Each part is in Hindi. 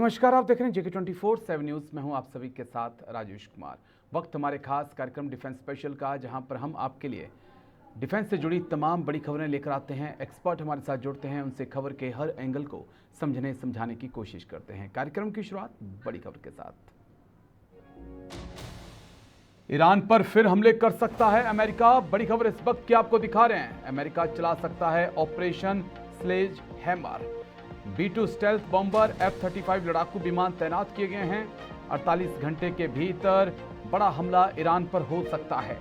नमस्कार, आप देख रहे हैं जेके 24/7 न्यूज़। मैं हूं आप सभी के साथ राजेश कुमार। वक्त हमारे खास कार्यक्रम डिफेंस स्पेशल का, जहां पर हम आपके लिए डिफेंस से जुड़ी तमाम बड़ी खबरें लेकर आते हैं। एक्सपर्ट हमारे साथ जुड़ते हैं, उनसे खबर के हर एंगल को समझाने की कोशिश करते हैं। कार्यक्रम की शुरुआत बड़ी खबर के साथ। ईरान पर फिर हमले कर सकता है अमेरिका। बड़ी खबर इस वक्त की आपको दिखा रहे हैं। अमेरिका चला सकता है operation sledgehammer. B-2 stealth bomber F-35 लड़ाकू विमान तैनात किए गए हैं। 48 घंटे के भीतर बड़ा हमला ईरान पर हो सकता है।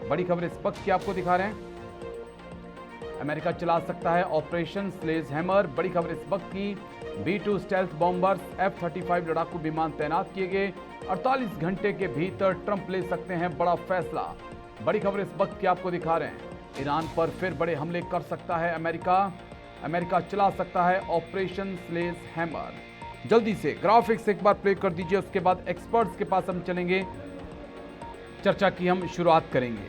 बड़ी खबर इस वक्त की आपको दिखा रहे हैं। अमेरिका चला सकता है ऑपरेशन स्लेज हैमर। बड़ी खबर इस वक्त की। B-2 स्टेल्थ बॉम्बर्स F-35 लड़ाकू विमान तैनात किए गए। 48 घंटे के भीतर ट्रंप ले सकते हैं बड़ा फैसला। बड़ी खबर इस वक्त की आपको दिखा रहे हैं। ईरान पर फिर बड़े हमले कर सकता है अमेरिका। अमेरिका चला सकता है ऑपरेशन स्लेज हैमर। जल्दी से ग्राफिक्स एक बार प्ले कर दीजिए, उसके बाद एक्सपर्ट्स के पास हम चलेंगे। चर्चा की हम शुरुआत करेंगे।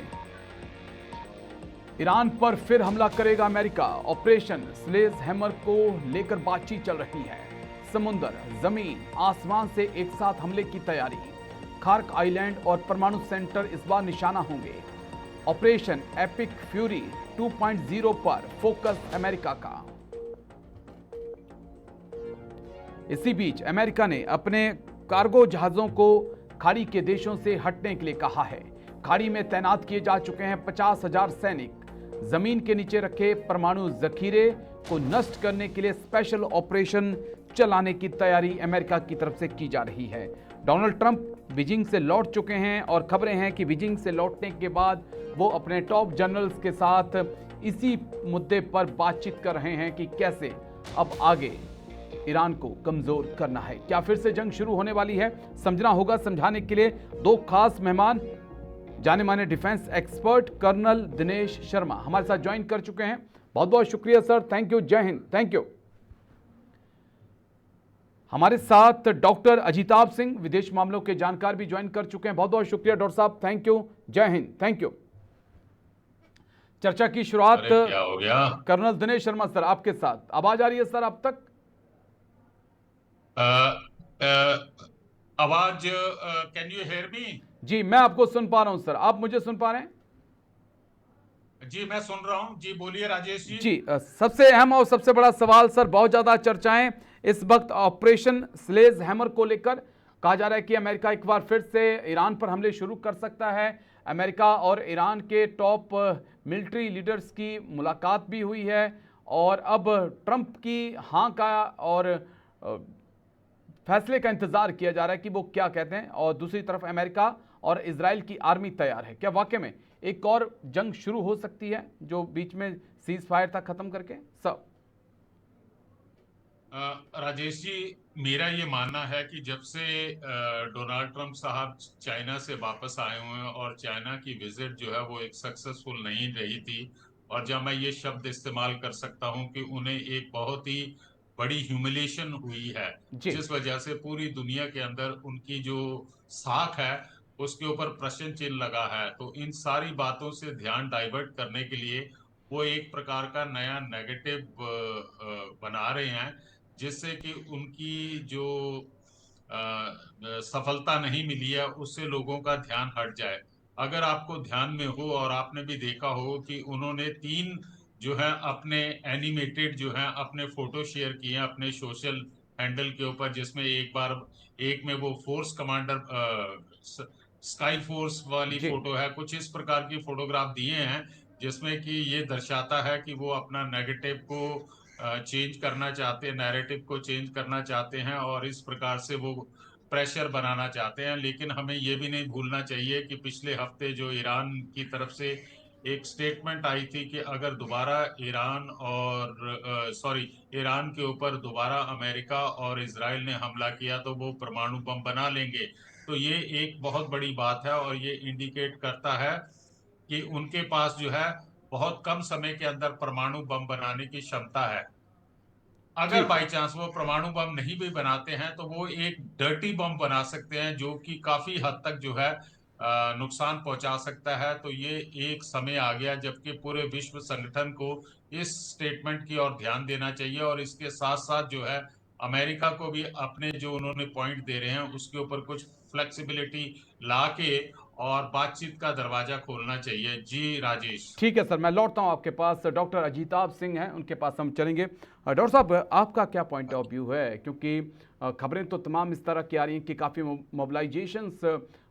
ईरान पर फिर हमला करेगा अमेरिका। ऑपरेशन स्लेज हैमर को लेकर बातचीत चल रही है। समुद्र, जमीन, आसमान से एक साथ हमले की तैयारी। खार्क आइलैंड और परमाणु सेंटर इस बार निशाना होंगे। ऑपरेशन एपिक फ्यूरी 2.0 पर फोकस अमेरिका का। इसी बीच अमेरिका ने अपने कार्गो जहाजों को खाड़ी के देशों से हटने के लिए कहा है। खाड़ी में तैनात किए जा चुके हैं 50,000 सैनिक। जमीन के नीचे रखे परमाणु जखीरे को नष्ट करने के लिए स्पेशल ऑपरेशन चलाने की तैयारी अमेरिका की तरफ से की जा रही है। डोनाल्ड ट्रंप बीजिंग से लौट चुके हैं और खबरें हैं कि बीजिंग से लौटने के बाद वो अपने टॉप जनरल्स के साथ इसी मुद्दे पर बातचीत कर रहे हैं कि कैसे अब आगे ईरान को कमजोर करना है। क्या फिर से जंग शुरू होने वाली है? समझना होगा। समझाने के लिए दो खास मेहमान, जाने माने defence expert colonel Dinesh Sharma हमारे साथ ज्वाइन कर चुके हैं। बहुत बहुत शुक्रिया सर, थैंक यू, जय हिंद, थैंक यू। हमारे साथ डॉक्टर अजिताभ सिंह, विदेश मामलों के जानकार भी ज्वाइन कर चुके हैं। बहुत बहुत शुक्रिया डॉक्टर साहब, थैंक यू, जय हिंद, थैंक यू। चर्चा की शुरुआत क्या हो गया? कर्नल दिनेश शर्मा सर आपके साथ। आवाज आ रही है सर आप तक? आवाज, कैन यू हेयर मी? जी मैं आपको सुन पा रहा हूं सर, आप मुझे सुन पा रहे हैं? जी मैं सुन रहा हूं। जी बोलिए राजेश जी। जी सबसे अहम और सबसे बड़ा सवाल सर, बहुत ज्यादा चर्चाएं इस वक्त ऑपरेशन स्लेज हैमर को लेकर। कहा जा रहा है कि अमेरिका एक बार फिर से ईरान पर हमले शुरू कर सकता है। अमेरिका और ईरान के टॉप मिलिट्री लीडर्स की मुलाकात भी हुई है और अब ट्रंप की हाँ का और फैसले का इंतजार किया जा रहा है कि वो क्या कहते हैं। और दूसरी तरफ अमेरिका और इजराइल की आर्मी तैयार है। क्या वाकई में एक और जंग शुरू हो सकती है जो बीच में सीज फायर था खत्म करके? सब राजेश जी, मेरा ये मानना है कि जब से डोनाल्ड ट्रंप साहब चाइना से वापस आए हुए हैं और चाइना की विजिट जो है वो एक सक्सेसफुल नहीं रही थी, और जब मैं ये शब्द इस्तेमाल कर सकता हूं कि उन्हें एक बहुत ही बड़ी ह्यूमिलेशन हुई है, जी जिस वजह से पूरी दुनिया के अंदर उनकी जो साख है उसके ऊपर प्रश्न चिन्ह लगा है, तो इन सारी बातों से ध्यान डाइवर्ट करने के लिए वो एक प्रकार का नया नेगेटिव बना रहे हैं, जिससे कि उनकी जो सफलता नहीं मिली है उससे लोगों का ध्यान हट जाए। अगर आपको ध्यान में हो और आपने भी देखा हो कि उन्होंने 3 जो है अपने एनिमेटेड जो है अपने फोटो शेयर किए हैं अपने सोशल हैंडल के ऊपर, जिसमें एक में वो फोर्स कमांडर स्काई फोर्स वाली जी फोटो है, कुछ इस प्रकार की फोटोग्राफ दिए हैं जिसमें कि ये दर्शाता है कि वो अपना नेगेटिव को चेंज करना चाहते हैं, नैरेटिव को चेंज करना चाहते हैं और इस प्रकार से वो प्रेशर बनाना चाहते हैं। लेकिन हमें ये भी नहीं भूलना चाहिए कि पिछले हफ्ते जो ईरान की तरफ से एक स्टेटमेंट आई थी कि अगर दोबारा ईरान के ऊपर दोबारा अमेरिका और इजराइल ने हमला किया तो वो परमाणु बम बना लेंगे। तो ये एक बहुत बड़ी बात है और ये इंडिकेट करता है कि उनके पास जो है बहुत कम समय के अंदर परमाणु बम बनाने की क्षमता है। अगर ठीक बाई है। चांस वो परमाणु बम नहीं भी बनाते हैं तो वो एक डर्टी बम बना सकते हैं जो कि काफी हद तक जो है नुकसान पहुंचा सकता है। तो ये एक समय आ गया जबकि पूरे विश्व संगठन को इस स्टेटमेंट की ओर ध्यान देना चाहिए और इसके साथ साथ जो है अमेरिका को भी अपने जो उन्होंने पॉइंट दे रहे हैं उसके ऊपर कुछ फ्लेक्सिबिलिटी लाके और बातचीत का दरवाजा खोलना चाहिए। जी राजेश। ठीक है सर, मैं लौटता हूं आपके पास। डॉक्टर अजीताभ सिंह हैं, उनके पास हम चलेंगे। डॉक्टर साहब, आपका क्या पॉइंट ऑफ व्यू है? क्योंकि खबरें तो तमाम इस तरह की आ रही हैं कि काफ़ी मोबिलाइजेशंस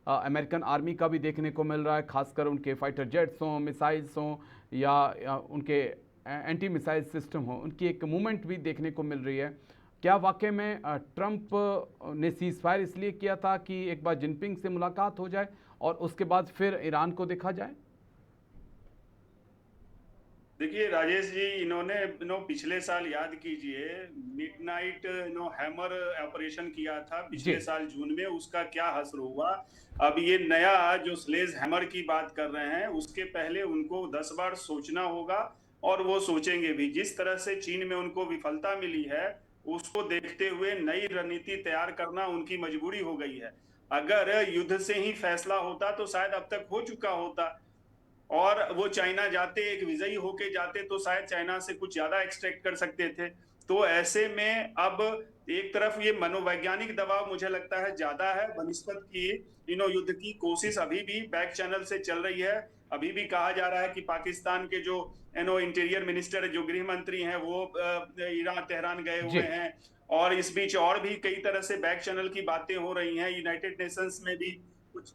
अमेरिकन आर्मी का भी देखने को मिल रहा है, खासकर उनके फाइटर जेट्स हों, मिसाइल्स हों, या उनके एंटी मिसाइल सिस्टम हो, उनकी एक मूवमेंट भी देखने को मिल रही है। क्या वाकई में ट्रंप ने सीज फायर इसलिए किया था कि एक बार जिनपिंग से मुलाकात हो जाए और उसके बाद फिर ईरान को देखा जाए? देखिए राजेश जी, इन्होंने पिछले साल याद कीजिए, मिडनाइट हैमर ऑपरेशन किया था जी। पिछले साल जून में, उसका क्या हश्र हुआ। अब ये नया जो स्लेज हैमर की बात कर रहे हैं, उसके पहले उनको 10 बार सोचना होगा, और वो सोचेंगे भी। जिस तरह से चीन में उनको विफलता मिली है, उसको देखते हुए नई रणनीति तैयार करना उनकी मजबूरी हो गई है। अगर युद्ध से ही फैसला होता तो शायद अब तक हो चुका होता, और वो चाइना जाते, एक विजयी होके जाते, तो शायद चाइना से कुछ ज्यादा एक्सट्रैक्ट कर सकते थे। तो ऐसे में अब एक तरफ ये मनोवैज्ञानिक दबाव मुझे लगता है ज्यादा है बनिस्बत की युद्ध की कोशिश अभी भी बैक चैनल से चल रही है। अभी भी कहा जा रहा है कि पाकिस्तान के जो इंटीरियर मिनिस्टर, जो गृह मंत्री हैं, वो ईरान, तेहरान गए हुए हैं। और इस बीच और भी कई तरह से बैक चैनल की बातें हो रही हैं, यूनाइटेड नेशंस में भी कुछ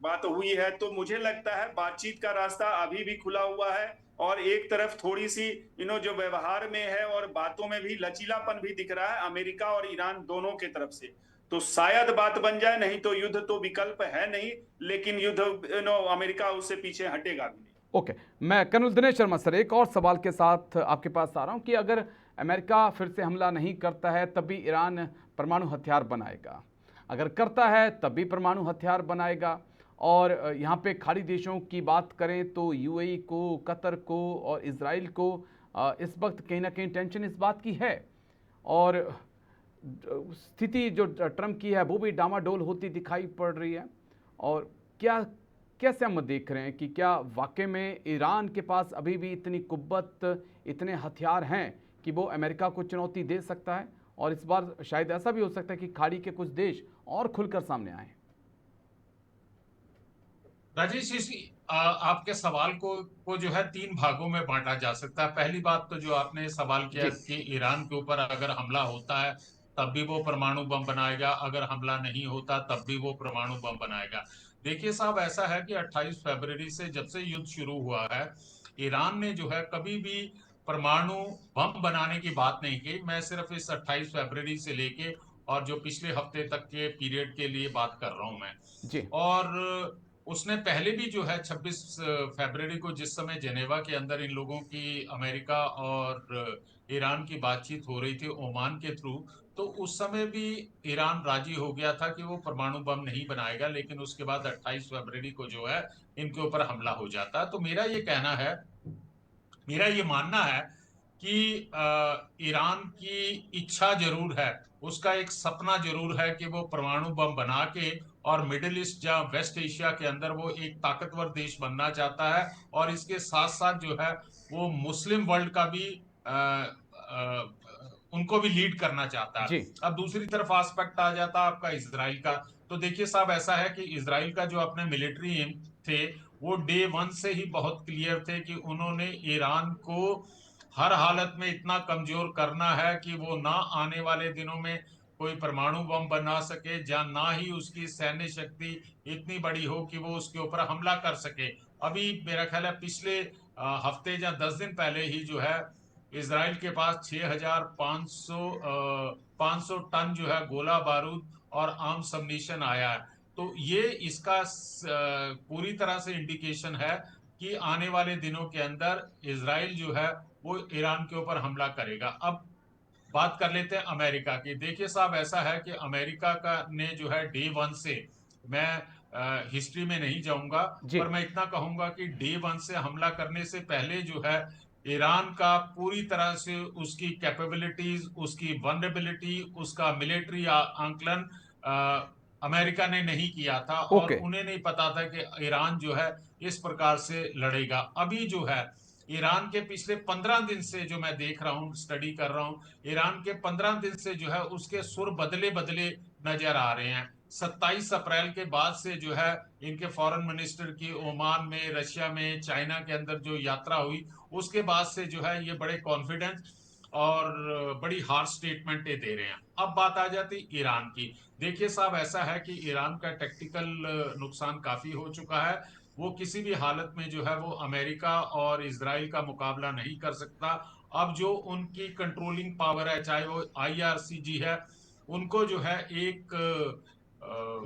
बात हुई है। तो मुझे लगता है बातचीत का रास्ता अभी भी खुला हुआ है, और एक तरफ थोड़ी सी जो व्यवहार में है और बातों में भी लचीलापन भी दिख रहा है अमेरिका और ईरान दोनों के तरफ से। तो शायद बात बन जाए, नहीं तो युद्ध तो विकल्प है नहीं, लेकिन युद्ध अमेरिका उससे पीछे हटेगा भी नहीं। ओके, मैं कर्नल दिनेश शर्मा सर एक और सवाल के साथ आपके पास आ रहा हूं कि अगर अमेरिका फिर से हमला नहीं करता है तब भी ईरान परमाणु हथियार बनाएगा, अगर करता है तब भी परमाणु हथियार बनाएगा। और यहाँ पे खाड़ी देशों की बात करें तो यूएई को, कतर को और इजराइल को इस वक्त कहीं ना कहीं टेंशन इस बात की है, और स्थिति जो ट्रंप की है वो भी डामाडोल होती दिखाई पड़ रही है। और क्या, कैसे हम देख रहे हैं कि क्या वाकई में ईरान के पास अभी भी इतनी कुव्वत, इतने हथियार हैं कि वो अमेरिका को चुनौती दे सकता है? और इस बार शायद ऐसा भी हो सकता है कि खाड़ी के कुछ देश और खुलकर सामने आए। राजेश, आपके सवाल को जो है 3 भागों में बांटा जा सकता है। पहली बात तो जो आपने सवाल किया जी। कि ईरान के ऊपर अगर हमला होता है तब भी वो परमाणु बम बनाएगा, अगर हमला नहीं होता तब भी वो परमाणु बम बनाएगा। देखिए साहब, ऐसा है कि 28 फरवरी से जब से युद्ध शुरू हुआ है, ईरान ने जो है कभी भी परमाणु बम बनाने की बात नहीं की। मैं सिर्फ इस 28 फरवरी से लेके और जो पिछले हफ्ते तक के पीरियड के लिए बात कर रहा हूं मैं। जी। और उसने पहले भी जो है 26 फरवरी को, जिस समय जेनेवा के अंदर इन लोगों की अमेरिका और ईरान की बातचीत हो रही थी ओमान के थ्रू, तो उस समय भी ईरान राजी हो गया था कि वो परमाणु बम नहीं बनाएगा, लेकिन उसके बाद 28 फरवरी को जो है इनके ऊपर हमला हो जाता है। तो मेरा ये कहना है, मेरा ये मानना है कि ईरान की इच्छा जरूर है, उसका एक सपना जरूर है कि वो परमाणु बम बना के और मिडिल ईस्ट या वेस्ट एशिया के अंदर वो एक ताकतवर देश बनना चाहता है, और इसके साथ साथ जो है वो मुस्लिम वर्ल्ड का भी उनको भी लीड करना चाहता है। जी। अब दूसरी तरफ आस्पेक्ट आ जाता है आपका इसराइल का। तो देखिए साहब, ऐसा है कि इसराइल का जो अपने मिलिट्री एम थे, वो डे 1 से ही बहुत क्लियर थे कि उन्होंने ईरान को हर हालत में इतना कमजोर करना है कि वो ना आने वाले दिनों में कोई परमाणु बम बना सके, या ना ही उसकी सैन्य शक्ति इतनी बड़ी हो कि वो उसके ऊपर हमला कर सके। अभी मेरा ख्याल है पिछले हफ्ते या 10 दिन पहले ही जो है इसराइल के पास 6,500 टन जो है गोला बारूद और आर्म सबमिशन आया है। तो ये इसका पूरी तरह से इंडिकेशन है कि आने वाले दिनों के अंदर इसराइल जो है वो ईरान के ऊपर हमला करेगा। अब बात कर लेते हैं अमेरिका की। देखिए साहब, ऐसा है कि अमेरिका का ने जो है डे 1 से, मैं हिस्ट्री में नहीं जाऊंगा, जी। पर मैं इतना कहूंगा कि डे 1 से हमला करने से पहले जो है ईरान का पूरी तरह से उसकी कैपेबिलिटीज, उसकी वनरेबिलिटी, उसका मिलिट्री आंकलन अमेरिका ने नहीं किया था, और ओके। उन्हें नहीं पता था कि ईरान जो है इस प्रकार से लड़ेगा। अभी जो है ईरान के पिछले 15 दिन से जो मैं देख रहा हूँ, स्टडी कर रहा हूँ, ईरान के 15 दिन से जो है उसके सुर बदले बदले नजर आ रहे हैं। 27 अप्रैल के बाद से जो है इनके फॉरेन मिनिस्टर की ओमान में, रशिया में, चाइना के अंदर जो यात्रा हुई, उसके बाद से जो है ये बड़े कॉन्फिडेंस और बड़ी हार्श स्टेटमेंटें दे रहे हैं। अब बात आ जाती ईरान की। देखिए साहब, ऐसा है कि ईरान का टेक्टिकल नुकसान काफी हो चुका है। वो किसी भी हालत में जो है वो अमेरिका और इजराइल का मुकाबला नहीं कर सकता। अब जो उनकी कंट्रोलिंग पावर है, चाहे वो आईआरसीजी है, उनको जो है एक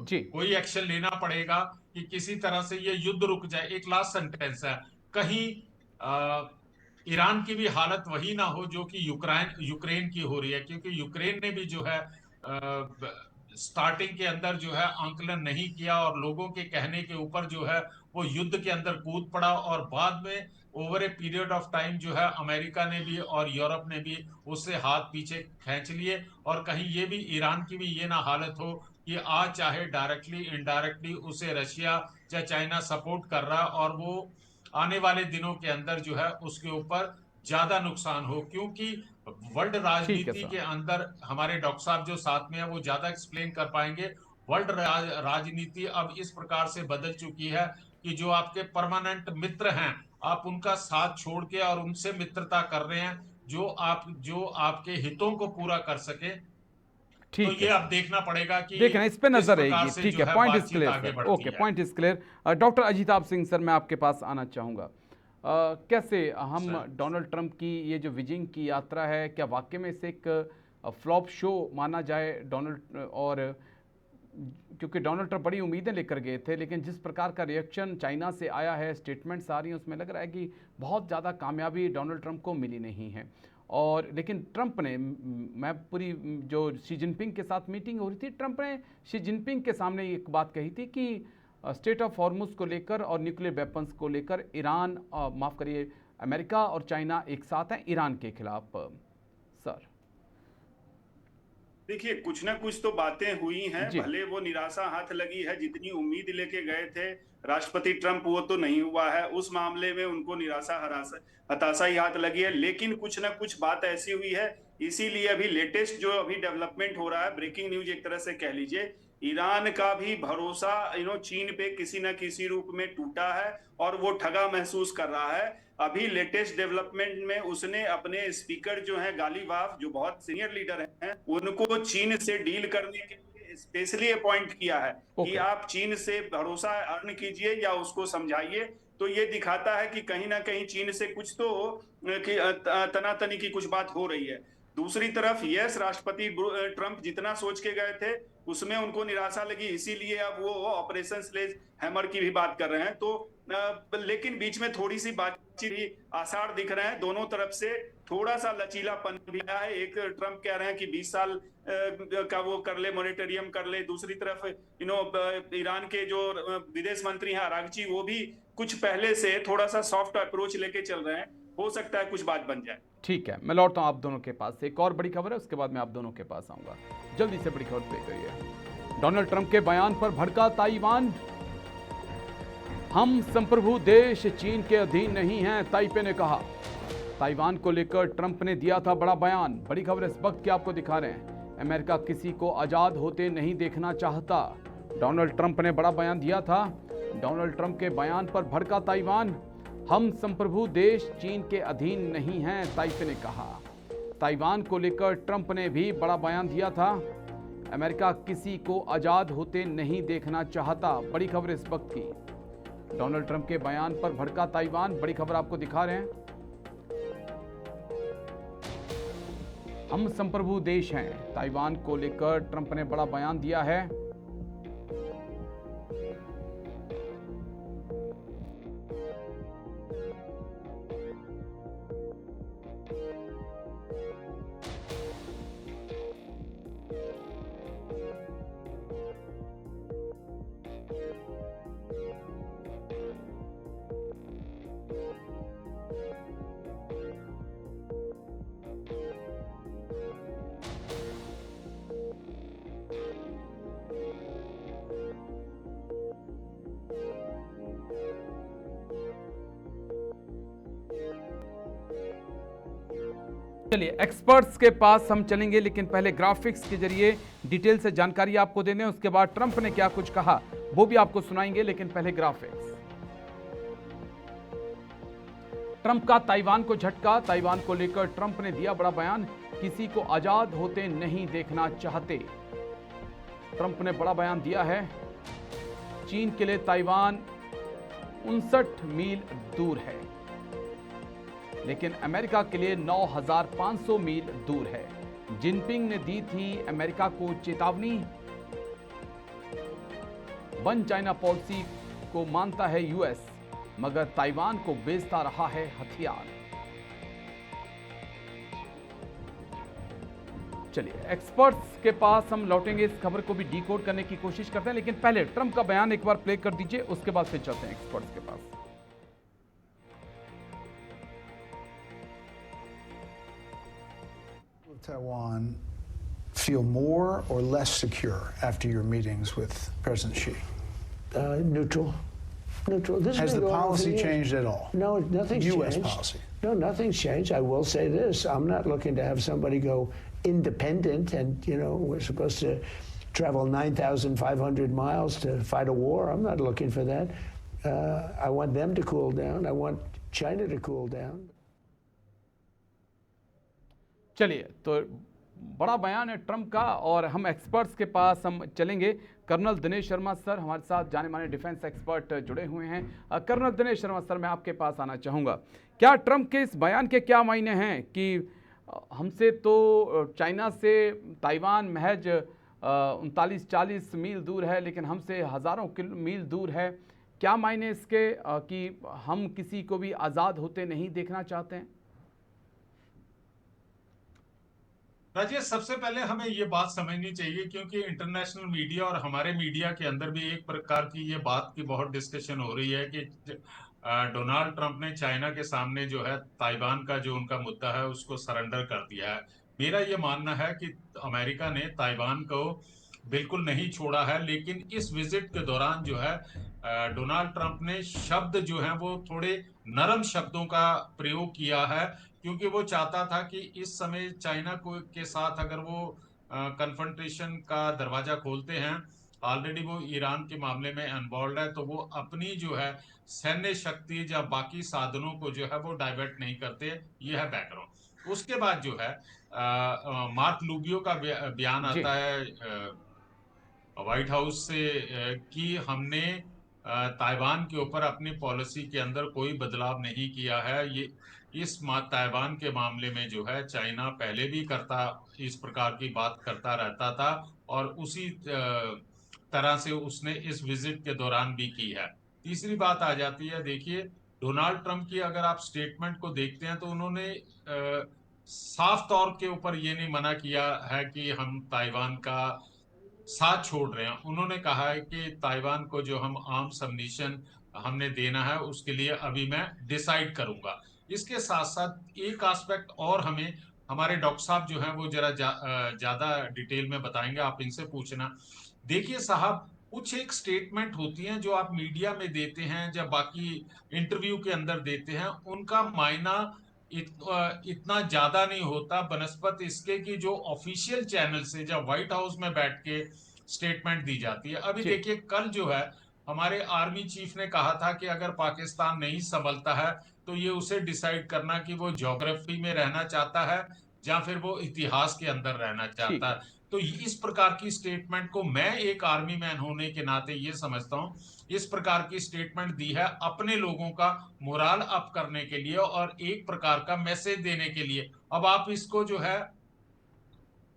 जी कोई एक्शन लेना पड़ेगा कि किसी तरह से ये युद्ध रुक जाए। एक लास्ट सेंटेंस है, कहीं ईरान की भी हालत वही ना हो जो कि यूक्रेन की हो रही है, क्योंकि यूक्रेन ने भी जो है स्टार्टिंग के अंदर जो है आंकलन नहीं किया और लोगों के कहने के ऊपर जो है वो युद्ध के अंदर कूद पड़ा, और बाद में over a period of time जो है अमेरिका ने भी और यूरोप ने भी उससे हाथ पीछे खींच लिए। और कहीं ये भी ईरान की भी ये ना हालत हो कि आज चाहे डायरेक्टली इनडायरेक्टली उसे रशिया या चाइना सपोर्ट कर रहा और वो आने वाले दिनों के अंदर जो है उसके ऊपर ज्यादा नुकसान हो। क्योंकि वर्ल्ड ठीक है राजनीति सर। के अंदर हमारे डॉक्टर साहब जो साथ में है वो ज्यादा एक्सप्लेन कर पाएंगे। वर्ल्ड राजनीति अब इस प्रकार से बदल चुकी है कि जो आपके परमानेंट मित्र हैं, आप उनका साथ छोड़ के और उनसे मित्रता कर रहे हैं जो आपके हितों को पूरा कर सके। तो ठीक है ये अब सर, देखना पड़ेगा कि देख रहे हैं, इस पे किस नजर प्रकार रहेगी। से ठीक जो है, है पॉइंट इज बातचीत क्लियर आगे सर। बढ़ती ओके, है। Point is clear. Doctor Ajitabh Singh sir, मैं आपके पास आना चाहूँगा। कैसे हम सर, डोनाल्ड ट्रंप की ये जो बीजिंग की यात्रा है, क्या वाकई में इसे एक फ्लॉप शो माना जाए डोनाल्ड, और क्योंकि डोनाल्ड ट्रंप बड़ी उम्मीदें लेकर गए थे, लेकिन जिस प्रकार का रिएक्शन चाइना से आया है, स्टेटमेंट्स आ रही हैं, उसमें लग रहा है कि बहुत ज़्यादा कामयाबी डोनाल्ड ट्रंप को मिली नहीं है। और लेकिन ट्रंप ने, मैं पूरी जो शी जिनपिंग के साथ मीटिंग हो रही थी, ट्रंप ने शी जिनपिंग के सामने एक बात कही थी कि स्टेट ऑफ हॉर्मुज को लेकर और न्यूक्लियर वेपन्स को लेकर ईरान, माफ़ करिए, अमेरिका और चाइना एक साथ हैं ईरान के खिलाफ। सर देखिए, कुछ ना कुछ तो बातें हुई हैं, जी भले वो निराशा हाथ लगी है। जितनी उम्मीद लेके गए थे राष्ट्रपति ट्रंप, वो तो नहीं हुआ है। उस मामले में उनको निराशा हताशा ही हाथ लगी है। लेकिन कुछ ना कुछ बात ऐसी हुई है, इसीलिए अभी लेटेस्ट जो अभी डेवलपमेंट हो रहा है, ब्रेकिंग न्यूज एक तरह से कह लीजिए, ईरान का भी भरोसा चीन पे किसी न किसी रूप में टूटा है और वो ठगा महसूस कर रहा है। अभी लेटेस्ट डेवलपमेंट में उसने अपने स्पीकर जो हैं गालीवाफ, जो बहुत सीनियर लीडर हैं, उनको चीन से डील करने के लिए स्पेशली अपॉइंट किया है कि ओके, आप चीन से भरोसा अर्न कीजिए या उसको समझाइए। तो ये दिखाता है कि कहीं ना कहीं चीन से कुछ तो तनातनी की कुछ बात हो रही है। दूसरी तरफ यस, राष्ट्रपति ट्रंप जितना सोच के गए थे उसमें उनको निराशा लगी, इसीलिए अब वो ऑपरेशन स्लेज हैमर की भी बात कर रहे हैं। तो लेकिन बीच में थोड़ी सी बातचीत भी आसार दिख रहे हैं दोनों तरफ से। थोड़ा सा लचीलापन भी है। एक ट्रंप कह रहे हैं कि 20 साल का वो कर ले, मॉनिटरियम कर ले। दूसरी तरफ ईरान के जो विदेश मंत्री हैं अरागची, वो भी कुछ पहले से थोड़ा सा सॉफ्ट अप्रोच लेके चल रहे हैं। हो सकता है कुछ बात बन जाए। ठीक है, मैं लौटता हूँ आप दोनों के पास। एक और बड़ी खबर है, उसके बाद मैं आप दोनों के पास आऊँगा। जल्दी से बड़ी खबर प्ले करिए। डोनाल्ड ट्रंप के बयान पर भड़का ताइवान। हम संप्रभु देश चीन के अधीन नहीं हैं, ताइपे ने कहा। ताइवान को लेकर ट्रंप ने दिया था बड़ा बयान। बड़ी खबर इस वक्त की आपको दिखा रहे हैं। अमेरिका किसी को आज़ाद होते नहीं देखना चाहता। डोनाल्ड ट्रंप ने बड़ा बयान दिया था। डोनाल्ड ट्रंप के बयान पर भड़का ताइवान। हम संप्रभु देश चीन के अधीन नहीं हैं, ताइपे ने कहा। ताइवान को लेकर ट्रंप ने भी बड़ा बयान दिया था। अमेरिका किसी को आज़ाद होते नहीं देखना चाहता। बड़ी खबर इस वक्त की। डोनाल्ड ट्रंप के बयान पर भड़का ताइवान। बड़ी खबर आपको दिखा रहे हैं। हम संप्रभु देश हैं, ताइवान को लेकर ट्रंप ने बड़ा बयान दिया है। चलिए एक्सपर्ट्स के पास हम चलेंगे, लेकिन पहले ग्राफिक्स के जरिए डिटेल से जानकारी आपको देने, उसके बाद ट्रंप ने क्या कुछ कहा वो भी आपको सुनाएंगे, लेकिन पहले ग्राफिक्स। ट्रंप का ताइवान को झटका। ताइवान को लेकर ट्रंप ने दिया बड़ा बयान, किसी को आजाद होते नहीं देखना चाहते। ट्रंप ने बड़ा बयान दिया है। चीन के लिए ताइवान 59 मील दूर है, लेकिन अमेरिका के लिए 9,500 मील दूर है। जिनपिंग ने दी थी अमेरिका को चेतावनी। वन चाइना पॉलिसी को मानता है यूएस, मगर ताइवान को बेचता रहा है हथियार। चलिए एक्सपर्ट्स के पास हम लौटेंगे, इस खबर को भी डिकोड करने की कोशिश करते हैं, लेकिन पहले ट्रंप का बयान एक बार प्ले कर दीजिए, उसके बाद फिर चलते हैं एक्सपर्ट्स के पास। Taiwan feel more or less secure after your meetings with President Xi? Neutral. Neutral. This Has has the been going on for policy years. changed at all? No, nothing's U.S. changed. policy. No, nothing's changed. I will say this: I'm not looking to have somebody go independent, and we're supposed to travel 9,500 miles to fight a war. I'm not looking for that. I want them to cool down. I want China to cool down. चलिए, तो बड़ा बयान है ट्रंप का, और हम एक्सपर्ट्स के पास हम चलेंगे। कर्नल दिनेश शर्मा सर हमारे साथ, जाने माने डिफेंस एक्सपर्ट जुड़े हुए हैं। कर्नल दिनेश शर्मा सर, मैं आपके पास आना चाहूँगा। क्या ट्रंप के इस बयान के क्या मायने हैं कि हमसे तो चाइना से ताइवान महज 39-40 मील दूर है, लेकिन हमसे हज़ारों मील दूर है। क्या मायने इसके कि हम किसी को भी आज़ाद होते नहीं देखना चाहते हैं? राजेश, सबसे पहले हमें ये बात समझनी चाहिए, क्योंकि इंटरनेशनल मीडिया और हमारे मीडिया के अंदर भी एक प्रकार की ये बात की बहुत डिस्कशन हो रही है कि डोनाल्ड ट्रंप ने चाइना के सामने जो है ताइवान का जो उनका मुद्दा है उसको सरेंडर कर दिया है। मेरा ये मानना है कि अमेरिका ने ताइवान को बिल्कुल नहीं छोड़ा है, लेकिन इस विजिट के दौरान जो है डोनाल्ड ट्रंप ने शब्द जो है वो थोड़े नरम शब्दों का प्रयोग किया है, क्योंकि वो चाहता था कि इस समय चाइना को के साथ अगर वो कन्फ्रंटेशन का दरवाजा खोलते हैं, ऑलरेडी वो ईरान के मामले में इन्वॉल्व है, तो वो अपनी जो है सैन्य शक्ति या बाकी साधनों को जो है वो डाइवर्ट नहीं करते। ये है बैकग्राउंड। उसके बाद जो है मार्क लूबियो का बयान आता है व्हाइट हाउस से कि हमने ताइवान के ऊपर अपनी पॉलिसी के अंदर कोई बदलाव नहीं किया है। ये इस ताइवान के मामले में जो है चाइना पहले भी इस प्रकार की बात करता रहता था, और उसी तरह से उसने इस विजिट के दौरान भी की है। तीसरी बात आ जाती है, देखिए डोनाल्ड ट्रंप की अगर आप स्टेटमेंट को देखते हैं तो उन्होंने साफ तौर के ऊपर ये नहीं मना किया है कि हम ताइवान का साथ छोड़ रहे हैं। उन्होंने कहा है कि ताइवान को जो हम आर्म्स सबमिशन हमने देना है उसके लिए अभी मैं डिसाइड करूंगा। इसके साथ साथ एक एस्पेक्ट और हमें हमारे डॉक्टर साहब जो हैं वो जरा ज्यादा डिटेल में बताएंगे, आप इनसे पूछना। देखिए साहब, कुछ एक स्टेटमेंट होती हैं जो आप मीडिया में देते हैं या बाकी इंटरव्यू के अंदर देते हैं, उनका मायना इतना ज्यादा नहीं होता बनस्पत इसके कि जो ऑफिशियल चैनल से जब व्हाइट हाउस में बैठ के स्टेटमेंट दी जाती है। अभी देखिए कल जो है हमारे आर्मी चीफ ने कहा था कि अगर पाकिस्तान नहीं संभलता है तो ये उसे डिसाइड करना कि वो ज्योग्राफी में रहना चाहता है या फिर वो इतिहास के अंदर रहना चाहता है। तो इस प्रकार की स्टेटमेंट को मैं एक आर्मी मैन होने के नाते ये समझता हूं, इस प्रकार की स्टेटमेंट दी है अपने लोगों का मोराल अप करने के लिए और एक प्रकार का मैसेज देने के लिए। अब आप इसको जो है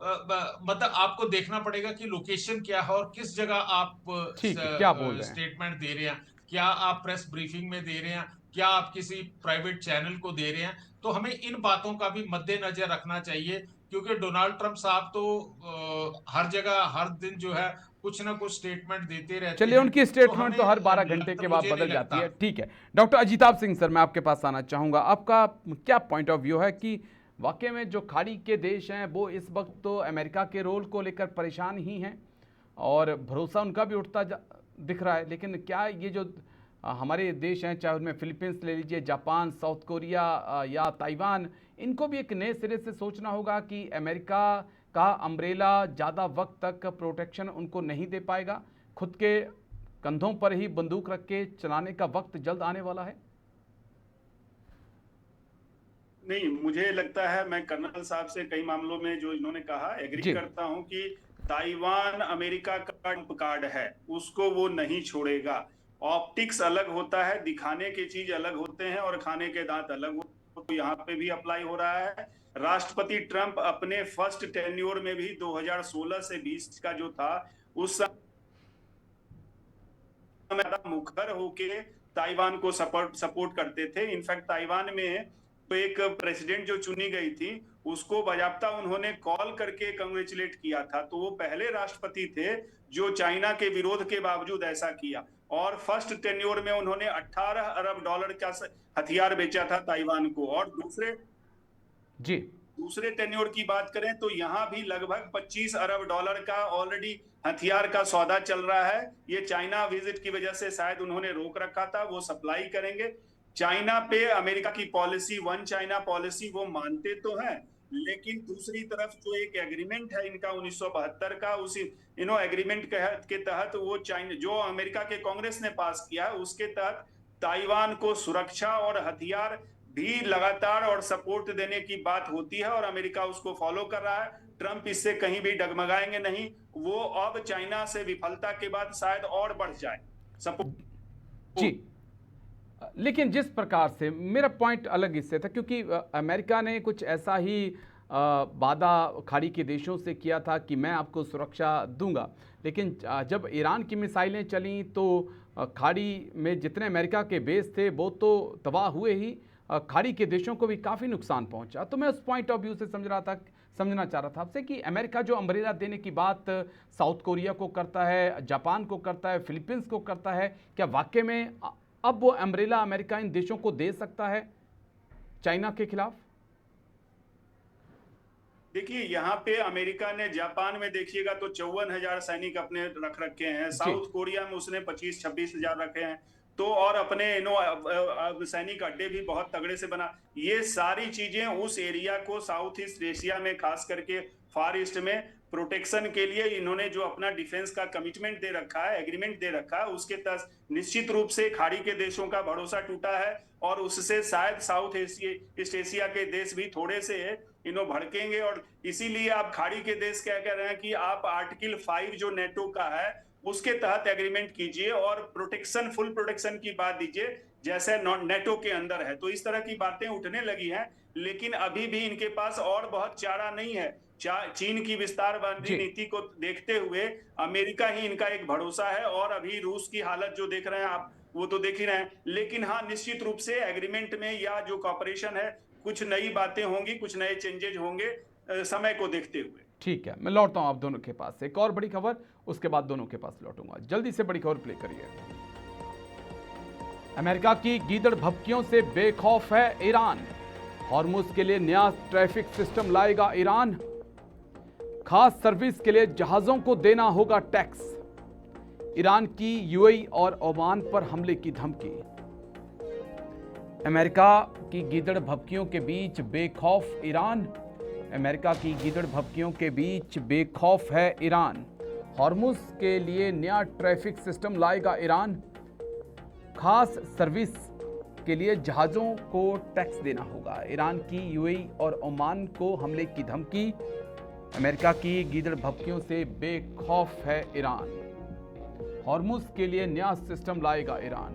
मतलब आपको देखना पड़ेगा कि लोकेशन क्या है और किस जगह आप क्या बोल रहे हैं, स्टेटमेंट दे रहे हैं। क्या आप प्रेस ब्रीफिंग में दे रहे हैं, क्या आप किसी प्राइवेट चैनल को दे रहे हैं? तो हमें इन बातों का भी मद्देनजर रखना चाहिए, क्योंकि डोनाल्ड ट्रंप साहब तो हर जगह हर दिन जो है कुछ ना कुछ स्टेटमेंट देते रहते हैं। चलिए, उनकी स्टेटमेंट तो हर 12 घंटे के बाद बदल जाती है। ठीक है, डॉक्टर अजिताभ सिंह सर, मैं आपके पास आना चाहूंगा। आपका क्या पॉइंट ऑफ व्यू है कि वाकई में जो खाड़ी के देश हैं वो इस वक्त तो अमेरिका के रोल को लेकर परेशान ही हैं और भरोसा उनका भी उठता दिख रहा है, लेकिन क्या ये जो हमारे देश हैं, चाहे उनमें फिलीपींस ले लीजिए, जापान, साउथ कोरिया या ताइवान, इनको भी एक नए सिरे से सोचना होगा कि अमेरिका का अम्ब्रेला ज़्यादा वक्त तक प्रोटेक्शन उनको नहीं दे पाएगा। खुद के कंधों पर ही बंदूक रख के चलाने का वक्त जल्द आने वाला है। नहीं, मुझे लगता है, मैं कर्नल साहब से कई मामलों में जो इन्होंने कहा एग्री करता हूं कि ताइवान अमेरिका का ट्रम्प कार्ड है, उसको वो नहीं छोड़ेगा। ऑप्टिक्स अलग होता है, दिखाने की चीज अलग होते हैं और खाने के दांत अलग होते हैं, तो यहाँ पे भी अप्लाई हो रहा है। राष्ट्रपति ट्रंप अपने फर्स्ट टेन्योर में भी 2016 से 20 का जो था उस समय मुखर होके ताइवान को सपोर्ट करते थे। इनफैक्ट ताइवान में तो एक प्रेसिडेंट जो चुनी गई थी उसको बाकायदा उन्होंने कॉल करके कंग्रेचुलेट किया था, तो वो पहले राष्ट्रपति थे जो चाइना के विरोध के बावजूद ऐसा किया। और फर्स्ट टेन्योर में उन्होंने 18 अरब डॉलर का हथियार बेचा था ताइवान को। और दूसरे टेन्योर की बात करें तो यहाँ भी लगभग 25 अरब डॉलर का ऑलरेडी हथियार का सौदा चल रहा है। ये चाइना विजिट की वजह से शायद उन्होंने रोक रखा था, वो सप्लाई करेंगे। चाइना पे अमेरिका की पॉलिसी, वन चाइना पॉलिसी, वो मानते तो हैं, लेकिन दूसरी तरफ जो एक एग्रीमेंट है इनका 1972 का, उसी एग्रीमेंट के तहत वो चाइना जो अमेरिका के कांग्रेस ने पास किया है उसके तहत ताइवान को सुरक्षा और हथियार भी लगातार और सपोर्ट देने की बात होती है और अमेरिका उसको फॉलो कर रहा है। ट्रंप इससे कहीं भी डगमगाएंगे नहीं, वो अब चाइना से विफलता के बाद शायद और बढ़ जाए सपोर्ट। जी, लेकिन जिस प्रकार से, मेरा पॉइंट अलग इससे था, क्योंकि अमेरिका ने कुछ ऐसा ही वादा खाड़ी के देशों से किया था कि मैं आपको सुरक्षा दूंगा, लेकिन जब ईरान की मिसाइलें चलीं तो खाड़ी में जितने अमेरिका के बेस थे वो तो तबाह हुए ही, खाड़ी के देशों को भी काफ़ी नुकसान पहुंचा। तो मैं उस पॉइंट ऑफ व्यू से समझना चाह रहा था आपसे कि अमेरिका जो अम्ब्रेला देने की बात साउथ कोरिया को करता है, जापान को करता है, फिलीपींस को करता है, क्या वाकई में अब वो अम्ब्रेला अमेरिका इन देशों को दे सकता है चाइना के खिलाफ? देखिए, यहाँ पे अमेरिका ने जापान में देखिएगा तो 54,000 सैनिक अपने रख रखे हैं, साउथ कोरिया में उसने 25-26 हजार रखे हैं, तो और अपने सैनिक अड्डे भी बहुत तगड़े से बना। ये सारी चीजें उस एरिया को, साउथ ईस्ट एशिया में खास करके फार ईस्ट में प्रोटेक्शन के लिए इन्होंने जो अपना डिफेंस का कमिटमेंट दे रखा है, एग्रीमेंट दे रखा है, उसके तहत निश्चित रूप से खाड़ी के देशों का भरोसा टूटा है और उससे शायद साउथ ईस्ट एशिया के देश भी थोड़े से भड़केंगे। और इसीलिए आप खाड़ी के देश क्या कह रहे हैं कि आप आर्टिकल 5 जो नेटो का है उसके तहत एग्रीमेंट कीजिए और प्रोटेक्शन, फुल प्रोटेक्शन की बात दीजिए जैसे नेटो के अंदर है। तो इस तरह की बातें उठने लगी हैं, लेकिन अभी भी इनके पास और बहुत चारा नहीं है। चीन की विस्तारवादी नीति को देखते हुए अमेरिका ही इनका एक भरोसा है, और अभी रूस की हालत जो देख रहे हैं आप, वो तो देख ही रहे हैं। लेकिन हाँ, निश्चित रूप से एग्रीमेंट में या जो कॉपरेशन है कुछ नई बातें होंगी, कुछ नए चेंजेज होंगे समय को देखते हुए। ठीक है, मैं लौटता हूं आप दोनों के पास। एक और बड़ी खबर, उसके बाद दोनों के पास लौटूंगा। जल्दी से बड़ी खबर प्ले करिए। अमेरिका की गीदड़ भभकियों से बेखौफ है ईरान। हॉर्मुज के लिए नया ट्रैफिक सिस्टम लाएगा ईरान। खास सर्विस के लिए जहाजों को देना होगा टैक्स। ईरान की यूएई और ओमान पर हमले की धमकी। अमेरिका की गीदड़ भभकियों के बीच बेखौफ ईरान। अमेरिका की गीदड़ भभकियों के बीच बेखौफ है ईरान। हॉर्मुज के लिए नया ट्रैफिक सिस्टम लाएगा ईरान। खास सर्विस के लिए जहाज़ों को टैक्स देना होगा। ईरान की यूएई और ओमान को हमले की धमकी। अमेरिका की गीदड़ भभकियों से बेखौफ है ईरान। हॉर्मुज के लिए नया सिस्टम लाएगा ईरान।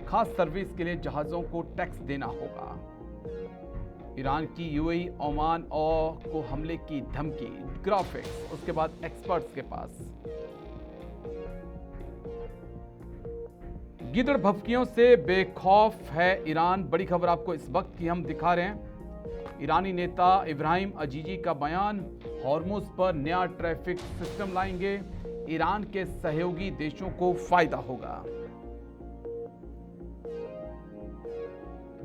खास सर्विस के लिए जहाज़ों को टैक्स देना होगा। ईरान की यूएई, ओमान और को हमले की धमकी। ग्राफिक्स उसके बाद एक्सपर्ट्स के पास। गीदड़ भभकियों से बेखौफ है ईरान। बड़ी खबर आपको इस वक्त की हम दिखा रहे हैं। ईरानी नेता इब्राहिम अजीजी का बयान, हॉर्मुज पर नया ट्रैफिक सिस्टम लाएंगे, ईरान के सहयोगी देशों को फायदा होगा।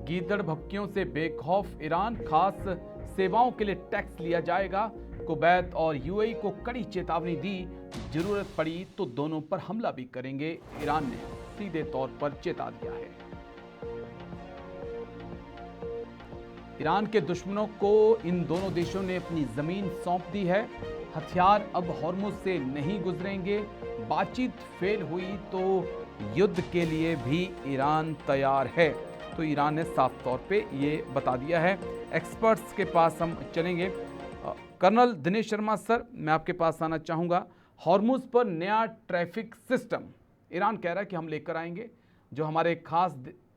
गीदड़ भभकियों से बेखौफ ईरान। खास सेवाओं के लिए टैक्स लिया जाएगा। कुवैत और यूएई को कड़ी चेतावनी दी, जरूरत पड़ी तो दोनों पर हमला भी करेंगे ईरान ने। सीधे तौर पर चेता दिया है। ईरान के दुश्मनों को इन दोनों देशों ने अपनी जमीन सौंप दी है। हथियार अब हॉर्मुज से नहीं गुजरेंगे। बातचीत फेल हुई तो युद्ध के लिए भी ईरान तैयार है। तो ईरान ने साफ तौर पे ये बता दिया है। एक्सपर्ट्स के पास हम चलेंगे। कर्नल दिनेश शर्मा सर, मैं आपके पास आना चाहूँगा। हॉर्मुज पर नया ट्रैफिक सिस्टम ईरान कह रहा है कि हम लेकर आएंगे। जो हमारे खास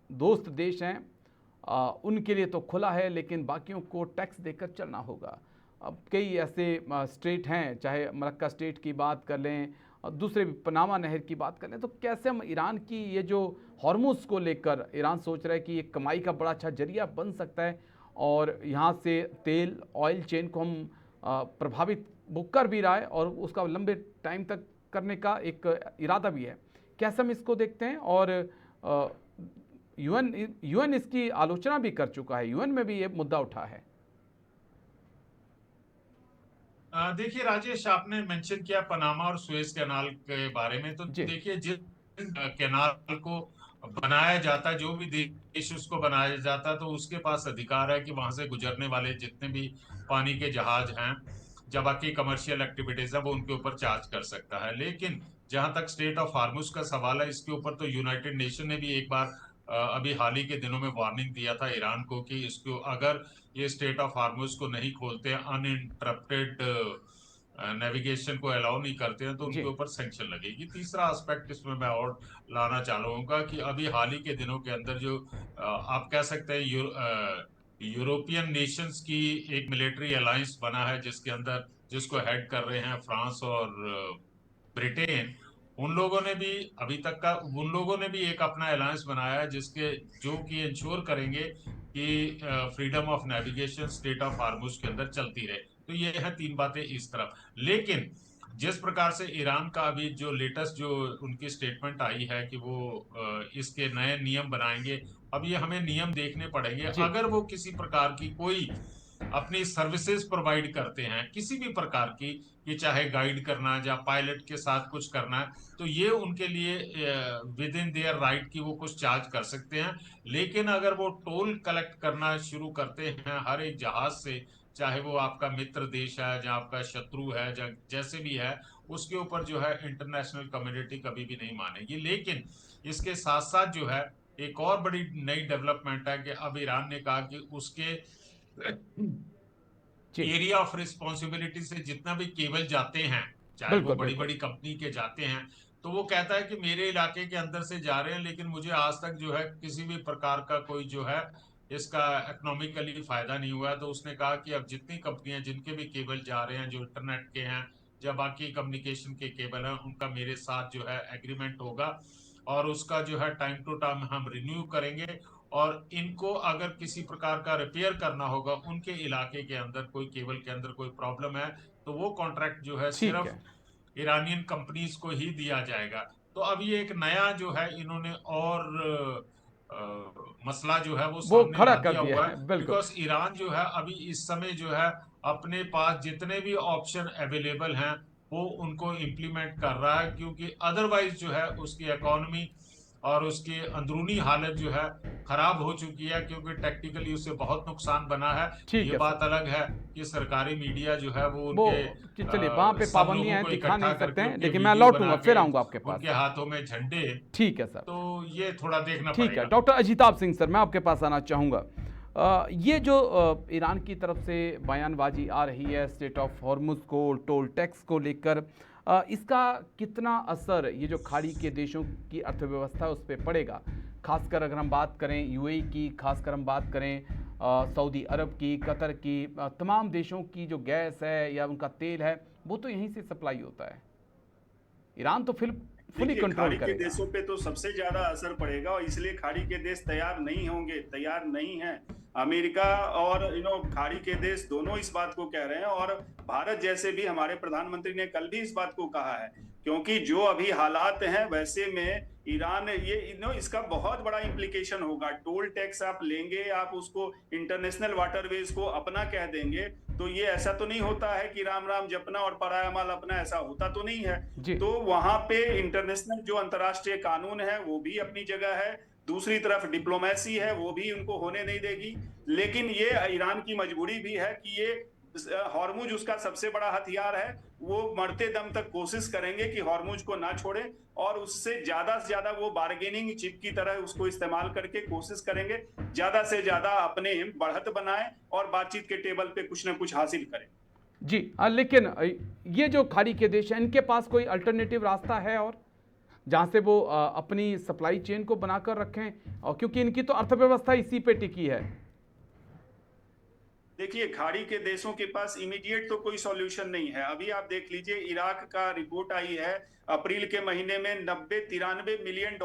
दोस्त देश हैं उनके लिए तो खुला है, लेकिन बाकियों को टैक्स देकर चलना होगा। अब कई ऐसे स्टेट हैं, चाहे मलक्का स्टेट की बात कर लें, दूसरे पनामा नहर की बात कर लें, तो कैसे हम ईरान की ये जो हॉर्मुज को लेकर ईरान सोच रहा है कि ये कमाई का बड़ा अच्छा जरिया बन सकता है और यहाँ से तेल ऑयल चेन को हम प्रभावित वो कर भी रहा है और उसका लंबे टाइम तक करने का एक इरादा भी है। कैसे हम इसको देखते हैं? और यूएन इसकी आलोचना भी कर चुका है, यूएन में भी ये मुद्दा उठा है। देखिए राजेश, आपने मेंशन किया पनामा और सुएज कैनाल के बारे में, तो देखिए जिस कैनाल को बनाया जाता है, जो भी देश उसको बनाया जाता है, तो उसके पास अधिकार है कि वहां से गुजरने वाले जितने भी पानी के जहाज हैं, जब बाकी कमर्शियल एक्टिविटीज है, वो उनके ऊपर चार्ज कर सकता है। लेकिन जहां तक स्टेट ऑफ हार्मुज का सवाल है, इसके ऊपर तो यूनाइटेड नेशन ने भी एक बार अभी हाल ही के दिनों में वार्निंग दिया था ईरान को कि इसको अगर ये स्टेट ऑफ हार्मुज को नहीं खोलते, अनइंटरप्टेड नेविगेशन को अलाउ नहीं करते हैं, तो उनके ऊपर सैंक्शन लगेगी। तीसरा एस्पेक्ट इसमें मैं और लाना चाहूंगा कि अभी हाल ही के दिनों के अंदर जो आप कह सकते हैं यूरोपियन नेशंस की एक मिलिट्री अलायंस बना है, जिसको हेड कर रहे हैं फ्रांस और ब्रिटेन। उन लोगों ने भी एक अपना अलायंस बनाया है, जो कि इंश्योर करेंगे कि freedom of navigation state of Hormuz के अंदर चलती रहे। तो ये है तीन बातें इस तरफ। लेकिन जिस प्रकार से ईरान का अभी जो लेटेस्ट जो उनकी स्टेटमेंट आई है कि वो इसके नए नियम बनाएंगे, अब ये हमें नियम देखने पड़ेंगे। अगर वो किसी प्रकार की कोई अपनी सर्विसेज प्रोवाइड करते हैं किसी भी प्रकार की, कि चाहे गाइड करना या पायलट के साथ कुछ करना, तो ये उनके लिए विद इन देयर राइट कि वो कुछ चार्ज कर सकते हैं। लेकिन अगर वो टोल कलेक्ट करना शुरू करते हैं हर एक जहाज से, चाहे वो आपका मित्र देश है या आपका शत्रु है, जैसे भी है, उसके ऊपर जो है इंटरनेशनल कम्युनिटी कभी भी नहीं मानेगी। लेकिन इसके साथ साथ जो है एक और बड़ी नई डेवलपमेंट है कि अब ईरान ने कहा कि उसके एरिया ऑफ रिस्पॉन्सिबिलिटी से जितना भी केबल जाते हैं, चाहे वो बड़ी बड़ी कंपनी के जाते हैं, तो वो कहता है कि मेरे इलाके के अंदर से जा रहे हैं, लेकिन मुझे आज तक जो है किसी भी प्रकार का कोई जो है इसका इकोनॉमिकली फायदा नहीं हुआ। तो उसने कहा कि अब जितनी कंपनियां जिनके भी केबल जा रहे हैं, जो इंटरनेट के हैं या बाकी कम्युनिकेशन के केबल हैं, उनका मेरे साथ जो है एग्रीमेंट होगा और उसका जो है टाइम टू टाइम हम रिन्यू करेंगे। और इनको अगर किसी प्रकार का रिपेयर करना होगा, उनके इलाके के अंदर कोई केबल के अंदर कोई प्रॉब्लम है, तो वो कॉन्ट्रैक्ट जो है सिर्फ ईरानियन कंपनीज को ही दिया जाएगा। तो अब ये एक नया जो है इन्होंने और मसला जो है वो खड़ा कर दिया है। बिकॉज ईरान जो है अभी इस समय जो है अपने पास जितने भी ऑप्शन अवेलेबल हैं वो उनको इम्प्लीमेंट कर रहा है, क्योंकि अदरवाइज जो है उसकी इकोनॉमी और उसकी अंदरूनी हालत जो है खराब हो चुकी है, क्योंकि टेक्निकली उसे बहुत नुकसान बना है। ये बात अलग है कि सरकारी मीडिया जो है वो उनके चलिए वहां पे पाबंदियां दिखा नहीं सकते हैं, लेकिन मैं लौटूंगा, फिर आऊंगा आपके पास। उनके हाथों में झंडे, ठीक है सर, तो ये थोड़ा देखना ठीक है। डॉक्टर अजिताभ सिंह सर, मैं आपके पास आना चाहूंगा। ये जो ईरान की तरफ से बयानबाजी आ रही है स्टेट ऑफ हॉर्मुज को टोल टैक्स को लेकर, इसका कितना असर ये जो खाड़ी के देशों की अर्थव्यवस्था है उस पर पड़ेगा? खासकर अगर हम बात करें यूएई की, खासकर हम बात करें सऊदी अरब की, कतर की, तमाम देशों की जो गैस है या उनका तेल है वो तो यहीं से सप्लाई होता है। ईरान तो फिर फुली कंट्रोल करेगा। खाड़ी के देशों पे तो सबसे ज्यादा असर पड़ेगा और इसलिए खाड़ी के देश तैयार नहीं होंगे, तैयार नहीं हैं। अमेरिका और खाड़ी के देश दोनों इस बात को कह रहे हैं और भारत जैसे भी, हमारे प्रधानमंत्री ने कल भी इस बात को कहा है क्योंकि जो अभी हालात हैं वैसे में ईरान इसका बहुत बड़ा इम्प्लीकेशन होगा। टोल टैक्स आप लेंगे, आप उसको इंटरनेशनल वाटरवेज को अपना कह देंगे, तो ये ऐसा तो नहीं होता है कि राम राम जपना और पराया माल अपना, ऐसा होता तो नहीं है। जी। तो वहां पे इंटरनेशनल जो अंतर्राष्ट्रीय कानून है वो भी अपनी जगह है, दूसरी तरफ डिप्लोमेसी है वो भी उनको होने नहीं देगी। लेकिन ये ईरान की मजबूरी भी है कि ये हॉर्मुज उसका सबसे बड़ा हथियार है, वो मरते दम तक कोशिश करेंगे कि हॉर्मुज को ना छोड़े, और उससे ज्यादा वो बार्गेनिंग चिप की तरह उसको इस्तेमाल करके कोशिश करेंगे ज्यादा से ज्यादा अपने बढ़त बनाए और बातचीत के टेबल पे कुछ ना कुछ हासिल करें। जी लेकिन ये जो खाड़ी के देश हैं इनके पास कोई अल्टरनेटिव रास्ता है और जहां से वो अपनी सप्लाई चेन को बनाकर रखें, और क्योंकि इनकी तो अर्थव्यवस्था इसी पे टिकी है। देखिए, खाड़ी के देशों के पास इमीडिएट तो कोई सॉल्यूशन नहीं है। अभी आप देख लीजिए, इराक का रिपोर्ट आई है अप्रैल के महीने में 93 मिलियन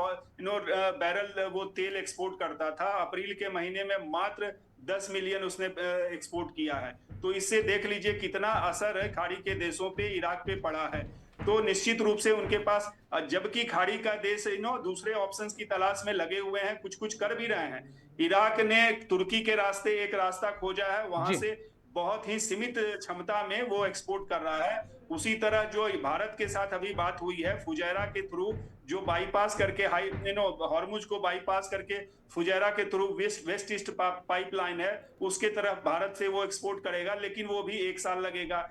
बैरल वो तेल एक्सपोर्ट करता था, अप्रैल के महीने में मात्र 10 मिलियन उसने एक्सपोर्ट किया है। तो इससे देख लीजिए कितना असर है खाड़ी के देशों पे, इराक पे पड़ा है। तो निश्चित रूप से उनके पास, जबकि खाड़ी का देश दूसरे ऑप्शंस की तलाश में लगे हुए हैं, कुछ कुछ कर भी रहे हैं। इराक ने तुर्की के रास्ते एक रास्ता खोजा है, वहां से बहुत ही सीमित क्षमता में वो एक्सपोर्ट कर रहा है। उसी तरह जो भारत के साथ अभी बात हुई है फुजैरा के थ्रू, जो बाईपास करके हॉर्मुज को बाईपास करके फुजैरा के थ्रू वेस्ट ईस्ट पाइपलाइन है, उसके तरफ भारत से वो एक्सपोर्ट करेगा, लेकिन वो भी 1 साल लगेगा।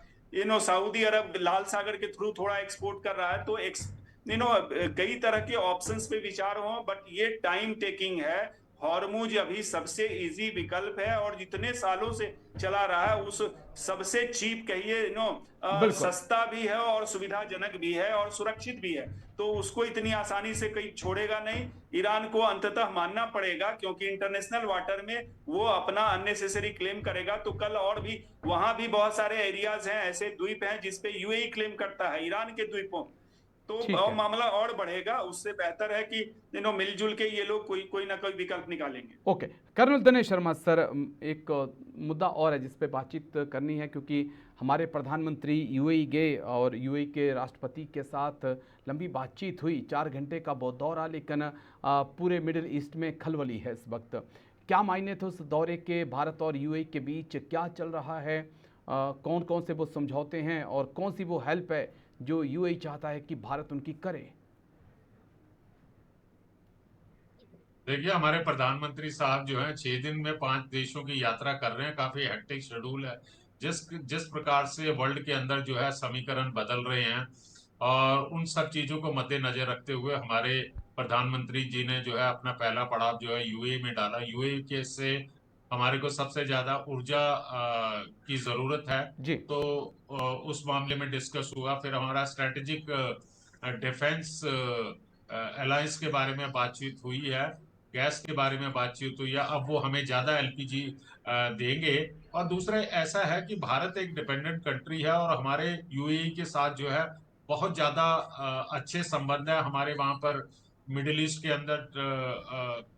सऊदी अरब लाल सागर के थ्रू थोड़ा एक्सपोर्ट कर रहा है। तो कई तरह के ऑप्शंस पे विचार हो, बट ये टाइम टेकिंग है। हॉर्मुज अभी सबसे इजी विकल्प है और जितने सालों से चला रहा है उस सबसे चीप कहिए, सस्ता भी है और सुविधाजनक भी है और सुरक्षित भी है। तो उसको इतनी आसानी से कहीं छोड़ेगा नहीं। ईरान को अंततः मानना पड़ेगा, क्योंकि इंटरनेशनल वाटर में वो अपना अननेसेसरी क्लेम करेगा तो कल और भी वहां भी बहुत सारे एरियाज हैं, ऐसे द्वीप हैं जिसपे यूएई क्लेम करता है ईरान के द्वीपों, तो मामला और बढ़ेगा। उससे बेहतर है कि मिलजुल के ये लोग कोई ना कोई विकल्प निकालेंगे। Okay, colonel Dinesh Sharma sir, एक मुद्दा और है जिस पे बातचीत करनी है, क्योंकि हमारे प्रधानमंत्री यूएई गए और यूएई के राष्ट्रपति के साथ लंबी बातचीत हुई, 4 घंटे का वो दौरा, लेकिन पूरे मिडिल ईस्ट में खलबली है इस वक्त। क्या मायने थे उस दौरे के? भारत और यूएई के बीच क्या चल रहा है? कौन कौन से वो समझौते हैं और कौन सी वो हेल्प है जो यूएई चाहता है कि भारत उनकी करे? देखिए, हमारे प्रधानमंत्री साहब जो है 6 दिन में 5 देशों की यात्रा कर रहे हैं। काफी हेक्टिक शेड्यूल है। जिस प्रकार से वर्ल्ड के अंदर जो है समीकरण बदल रहे हैं, और उन सब चीजों को मद्देनजर रखते हुए हमारे प्रधानमंत्री जी ने जो है अपना पहला पड़ाव जो है यूएई में डाला। यूएई के से हमारे को सबसे ज्यादा ऊर्जा की जरूरत है, जी। तो उस मामले में डिस्कस हुआ। फिर हमारा स्ट्रेटेजिक डिफेंस अलायंस के बारे में बातचीत हुई है, गैस के बारे में बातचीत हुई है। अब वो हमें ज्यादा एलपीजी देंगे। और दूसरा ऐसा है कि भारत एक डिपेंडेंट कंट्री है और हमारे यूएई के साथ जो है बहुत ज्यादा अच्छे संबंध है। हमारे वहां पर मिडिल ईस्ट के अंदर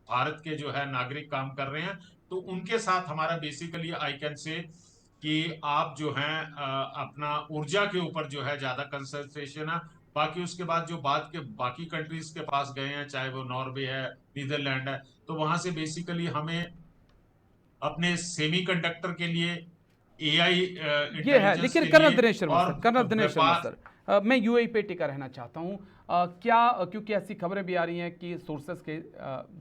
भारत के जो है नागरिक काम कर रहे हैं, तो उनके साथ हमारा बेसिकली आई कैन से कि आप जो हैं अपना ऊर्जा के ऊपर जो है ज्यादा कंसंट्रेशन है। बाकी उसके बाद जो बाकी कंट्रीज के पास गए हैं, चाहे वो नॉर्वे है, नीदरलैंड है, तो वहां से बेसिकली हमें अपने सेमीकंडक्टर के लिए एआई ये है। लेकिन कर्नल दिनेश शर्मा सर, मैं यूएई पे टिका रहना चाहता हूँ। क्या, क्योंकि ऐसी खबरें भी आ रही हैं कि सोर्सेस के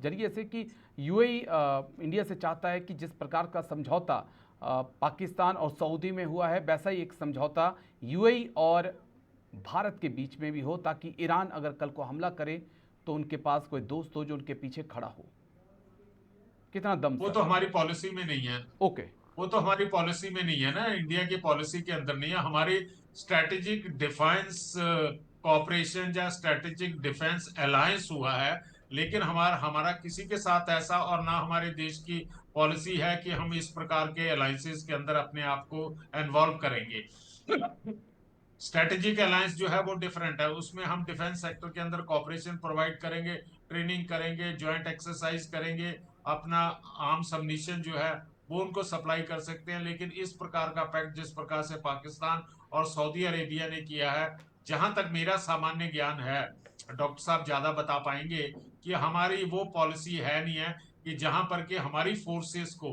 जरिए से कि यूएई इंडिया से चाहता है कि जिस प्रकार का समझौता पाकिस्तान और सऊदी में हुआ है, वैसा ही एक समझौता यूएई और भारत के बीच में भी हो, ताकि ईरान अगर कल को हमला करे तो उनके पास कोई दोस्त हो जो उनके पीछे खड़ा हो। कितना दम? वो तो हमारी पॉलिसी में नहीं है। ओके, वो तो हमारी पॉलिसी में नहीं है ना, इंडिया की पॉलिसी के अंदर नहीं है। हमारी स्ट्रेटेजिक डिफेंस कोऑपरेशन या स्ट्रेटेजिक डिफेंस अलायंस हुआ है, लेकिन हमारा किसी के साथ ऐसा, और ना हमारे देश की पॉलिसी है कि हम इस प्रकार के अलायंसेस के अंदर अपने आप को इन्वॉल्व करेंगे। स्ट्रेटेजिक अलायंस जो है वो डिफरेंट है। उसमें हम डिफेंस सेक्टर के अंदर कोऑपरेशन प्रोवाइड करेंगे, ट्रेनिंग करेंगे, ज्वाइंट एक्सरसाइज करेंगे, अपना आर्म्स अम्युनिशन जो है वो उनको सप्लाई कर सकते हैं। लेकिन इस प्रकार का पैक्ट जिस प्रकार से पाकिस्तान और सऊदी अरेबिया ने किया है, जहां तक मेरा सामान्य ज्ञान है, डॉक्टर साहब ज्यादा बता पाएंगे, कि हमारी वो पॉलिसी है नहीं है कि जहां पर के हमारी फोर्सेस को,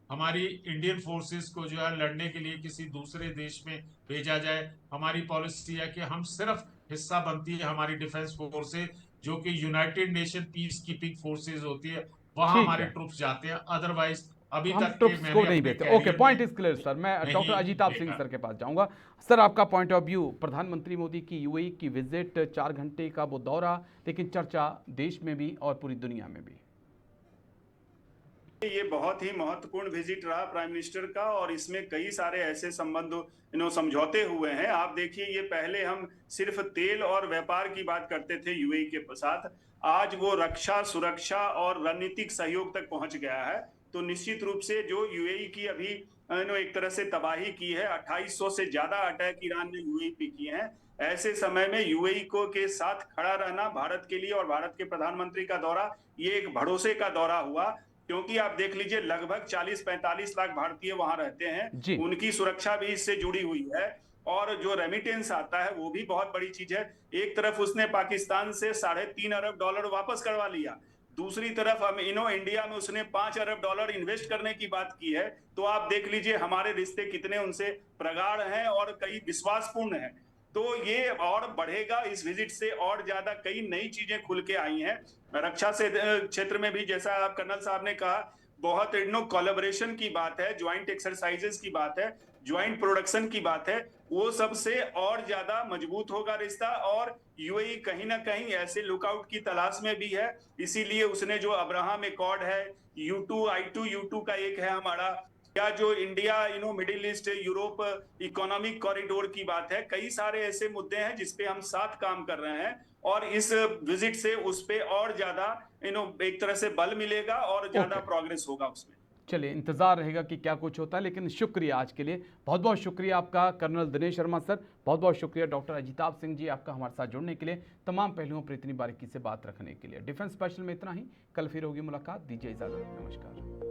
हमारी इंडियन फोर्सेस को जो है लड़ने के लिए किसी दूसरे देश में भेजा जाए। हमारी पॉलिसी है कि हम सिर्फ हिस्सा बनती है हमारी डिफेंस फोर्सेस, जो कि United nation peace keeping forces होती है, वहां ठीक हमारे है, ट्रुप्स जाते हैं। अदरवाइज अभी हम तक के ट्रुप्स को मैंने नहीं अपने भेजते। ओके, कैरियर पॉइंट में इज क्लियर सर। मैं नहीं डॉक्टर अजिताभ सिंह देखा। सर के पास जाऊंगा। सर, आपका पॉइंट ऑफ व्यू, प्रधानमंत्री मोदी की यूएई की विजिट, 4 घंटे का वो दौरा, लेकिन चर्चा देश में भी और पूरी दुनिया में भी। ये बहुत ही महत्वपूर्ण विजिट रहा प्राइम मिनिस्टर का, और इसमें कई सारे ऐसे संबंध समझौते हुए हैं। आप देखिए, ये पहले हम सिर्फ तेल और व्यापार की बात करते थे यूएई के साथ, आज वो रक्षा, सुरक्षा और रणनीतिक सहयोग तक पहुंच गया है। तो निश्चित रूप से जो यूएई की अभी एक तरह से तबाही की है, 2800 से ज्यादा अटैक ईरान ने यूएई पे किए हैं, ऐसे समय में यूएई को के साथ खड़ा रहना भारत के लिए, और भारत के प्रधानमंत्री का दौरा, ये एक भरोसे का दौरा हुआ। क्योंकि आप देख लीजिए, लगभग 40-45 लाख भारतीय वहां रहते हैं, जी। उनकी सुरक्षा भी इससे जुड़ी हुई है। और जो रेमिटेंस आता है वो भी बहुत बड़ी चीज है। एक तरफ उसने पाकिस्तान से $3.5 अरब वापस करवा लिया, दूसरी तरफ हम इंडिया में उसने $5 अरब इन्वेस्ट करने की बात की है। तो आप देख लीजिए हमारे रिश्ते कितने उनसे प्रगाढ़ हैं और कई विश्वासपूर्ण हैं। तो ये और बढ़ेगा इस विजिट से, और ज्यादा कई नई चीजें खुल के आई हैं रक्षा से क्षेत्र में भी। जैसा आप कर्नल साहब ने कहा, बहुत कोलैबोरेशन की बात है, ज्वाइंट एक्सरसाइजेस की बात है, ज्वाइंट प्रोडक्शन की बात है, वो सबसे और ज्यादा मजबूत होगा रिश्ता। और यूएई कहीं ना कहीं ऐसे लुकआउट की तलाश में भी है, इसीलिए उसने जो अब्राहम एकॉर्ड है, I2 का एक है हमारा, या जो India middle east Europe economic corridor की बात है, कई सारे ऐसे मुद्दे हैं जिसपे हम साथ काम कर रहे हैं। और इस विजिट से उस पे और ज्यादा एक तरह से बल मिलेगा और ज्यादा प्रोग्रेस होगा उसमें। चलिए, इंतजार रहेगा कि क्या कुछ होता है, लेकिन शुक्रिया आज के लिए, बहुत बहुत शुक्रिया आपका कर्नल दिनेश शर्मा सर, बहुत बहुत शुक्रिया डॉक्टर अजिताभ सिंह जी आपका हमारे साथ जुड़ने के लिए, तमाम पहलुओं पर इतनी बारीकी से बात रखने के लिए। डिफेंस स्पेशल में इतना ही, कल फिर होगी मुलाकात, दीजिए इजाजत, नमस्कार।